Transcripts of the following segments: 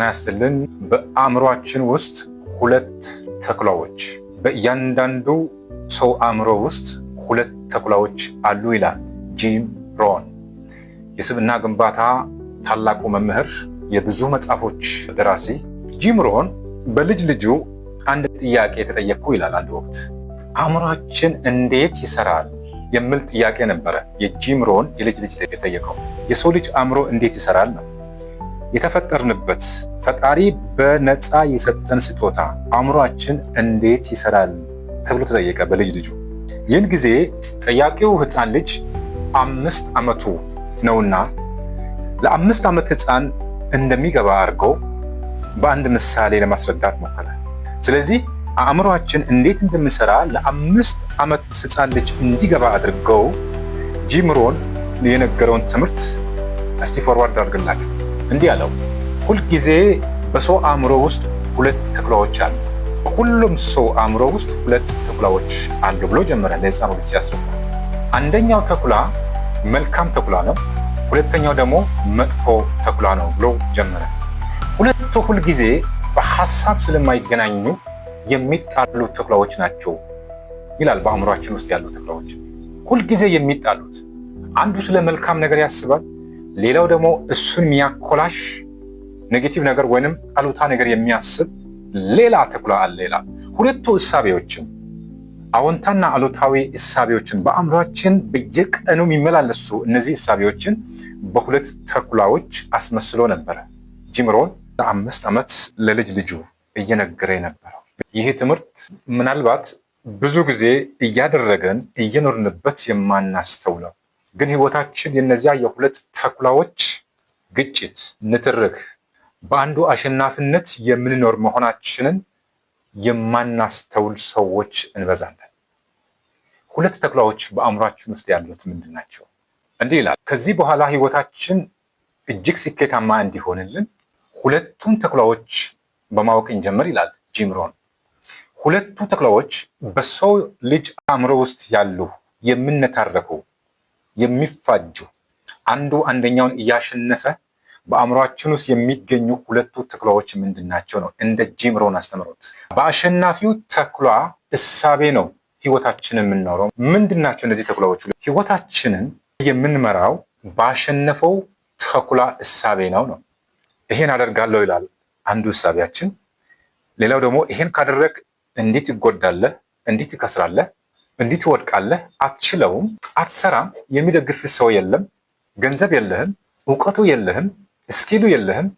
ያስልን በአእምሮአችን ውስጥ ሁለት ተኩላዎች በእያንዳንዱ ሰው አእምሮ ውስጥ ሁለት ተኩላዎች አሉ ይላል ጂም ሮን። የስብዕና ግንባታ ታላቁ መምህር፣ የብዙ መጽሐፎች ደራሲ ጂም ሮን በልጅ ልጁ አንድ ጥያቄ ተጠየቅኩ ይላል። አንድ ወቅት አእምሮአችን እንዴት ይሰራል የሚል ጥያቄ ነበረ የጂም ሮን የልጅ ልጅ የጠየቀው። የሰው ልጅ አእምሮ እንዴት ይሰራል ነው የተፈጠርንበት ፈጣሪ በነፃ የሰጠን ስጦታ አእምሮአችን እንዴት ይሰራል ተብሎ ተጠየቀ በልጅ ልጁ። ይህን ጊዜ ጠያቂው ህፃን ልጅ 5 ዓመቱ ነውና ለ5 ዓመት ህፃን እንደሚገባ አድርገው በአንድ ምሳሌ ለማስረዳት ሞከረ። ስለዚህ አእምሮአችን እንዴት እንደሚሰራ ለ5 ዓመት ህፃን ልጅ እንዲገባ አድርገው ጂም ሮን የነገረውን ትምህርት እስቲ ፎርዋርድ አድርግላችሁ። እንዲህ አለው፣ ሁልጊዜ በሰው አእምሮ ውስጥ ሁለት ተኩላዎች አሉ። በሁሉም ሰው አእምሮ ውስጥ ሁለት ተኩላዎች አሉ ብሎ ጀመረ ለህፃኑ ልጅ ሲያስረዳ። አንደኛው ተኩላ መልካም ተኩላ ነው፣ ሁለተኛው ደግሞ መጥፎ ተኩላ ነው ብሎ ጀመረ። ሁለቱ ሁልጊዜ በሐሳብ ስለማይገናኙ የሚጣሉ ተኩላዎች ናቸው ይላል። በአእምሮአችን ውስጥ ያሉ ተኩላዎች ሁልጊዜ የሚጣሉት፣ አንዱ ስለ መልካም ነገር ያስባል፣ ሌላው ደግሞ እሱን የሚያኮላሽ ኔጌቲቭ ነገር ወይንም አሉታ ነገር የሚያስብ ሌላ ተኩላ አለ ይላል። ሁለቱ እሳቤዎችን አዎንታና አሉታዊ እሳቤዎችን በአእምሮአችን በየቀኑ የሚመላለሱ እነዚህ እሳቤዎችን በሁለት ተኩላዎች አስመስሎ ነበረ ጂም ሮን ለ5 ዓመት ለልጅ ልጁ እየነገረ የነበረው። ይህ ትምህርት ምናልባት ብዙ ጊዜ እያደረገን እየኖርንበት የማናስተውለው ግን ህይወታችን የነዚያ የሁለት ተኩላዎች ግጭት፣ ንትርክ፣ በአንዱ አሸናፊነት የምንኖር መሆናችንን የማናስተውል ሰዎች እንበዛለን። ሁለት ተኩላዎች በአእምሯችን ውስጥ ያሉት ምንድን ናቸው? እንዲህ ይላል፣ ከዚህ በኋላ ህይወታችን እጅግ ስኬታማ እንዲሆንልን ሁለቱን ተኩላዎች በማወቅ እንጀምር ይላል ጂም ሮን። ሁለቱ ተኩላዎች በሰው ልጅ አእምሮ ውስጥ ያሉ የሚነታረኩ የሚፋጁ አንዱ አንደኛውን እያሸነፈ በአእምሯችን ውስጥ የሚገኙ ሁለቱ ተኩላዎች ምንድን ናቸው ነው እንደ ጂም ሮን አስተምሮት። በአሸናፊው ተኩላ እሳቤ ነው ህይወታችንን የምንኖረው። ምንድን ናቸው እነዚህ ተኩላዎች? ህይወታችንን የምንመራው ባሸነፈው ተኩላ እሳቤ ነው። ይሄን አደርጋለሁ ይላል አንዱ እሳቤያችን። ሌላው ደግሞ ይሄን ካደረግ እንዴት ይጎዳለህ፣ እንዴት ይከስራለህ፣ እንዴት ትወድቃለህ፣ አትችለውም፣ አትሰራም፣ የሚደግፍ ሰው የለም፣ ገንዘብ የለህም፣ እውቀቱ የለህም፣ እስኪሉ የለህም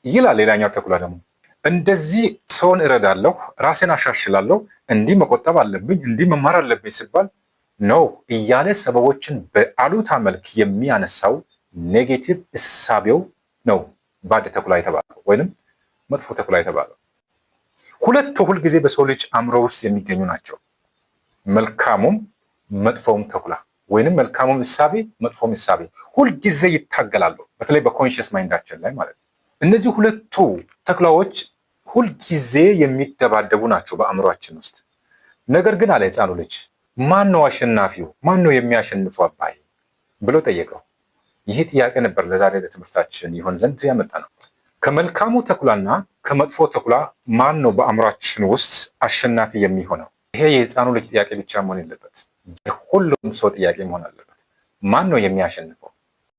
ይላል። ሌላኛው ተኩላ ደግሞ እንደዚህ ሰውን እረዳለሁ፣ ራሴን አሻሽላለሁ፣ እንዲህ መቆጠብ አለብኝ፣ እንዲህ መማር አለብኝ ሲባል ነው እያለ ሰበቦችን በአሉታ መልክ የሚያነሳው ኔጌቲቭ እሳቤው ነው ባድ ተኩላ የተባለው ወይንም መጥፎ ተኩላ የተባለው። ሁለቱ ሁልጊዜ በሰው ልጅ አእምሮ ውስጥ የሚገኙ ናቸው። መልካሙም መጥፎም ተኩላ ወይንም መልካሙም እሳቤ መጥፎም እሳቤ ሁልጊዜ ይታገላሉ፣ በተለይ በኮንሽስ ማይንዳችን ላይ ማለት ነው። እነዚህ ሁለቱ ተኩላዎች ሁልጊዜ የሚደባደቡ ናቸው በአእምሯችን ውስጥ። ነገር ግን አለ ህፃኑ ልጅ፣ ማን ነው አሸናፊው? ማን ነው የሚያሸንፈው አባይ ብሎ ጠየቀው። ይህ ጥያቄ ነበር ለዛሬ ለትምህርታችን ይሆን ዘንድ ያመጣ ነው። ከመልካሙ ተኩላና ከመጥፎ ተኩላ ማን ነው በአእምሯችን ውስጥ አሸናፊ የሚሆነው? ይሄ የህፃኑ ልጅ ጥያቄ ብቻ መሆን የለበት፣ የሁሉም ሰው ጥያቄ መሆን አለበት። ማን ነው የሚያሸንፈው?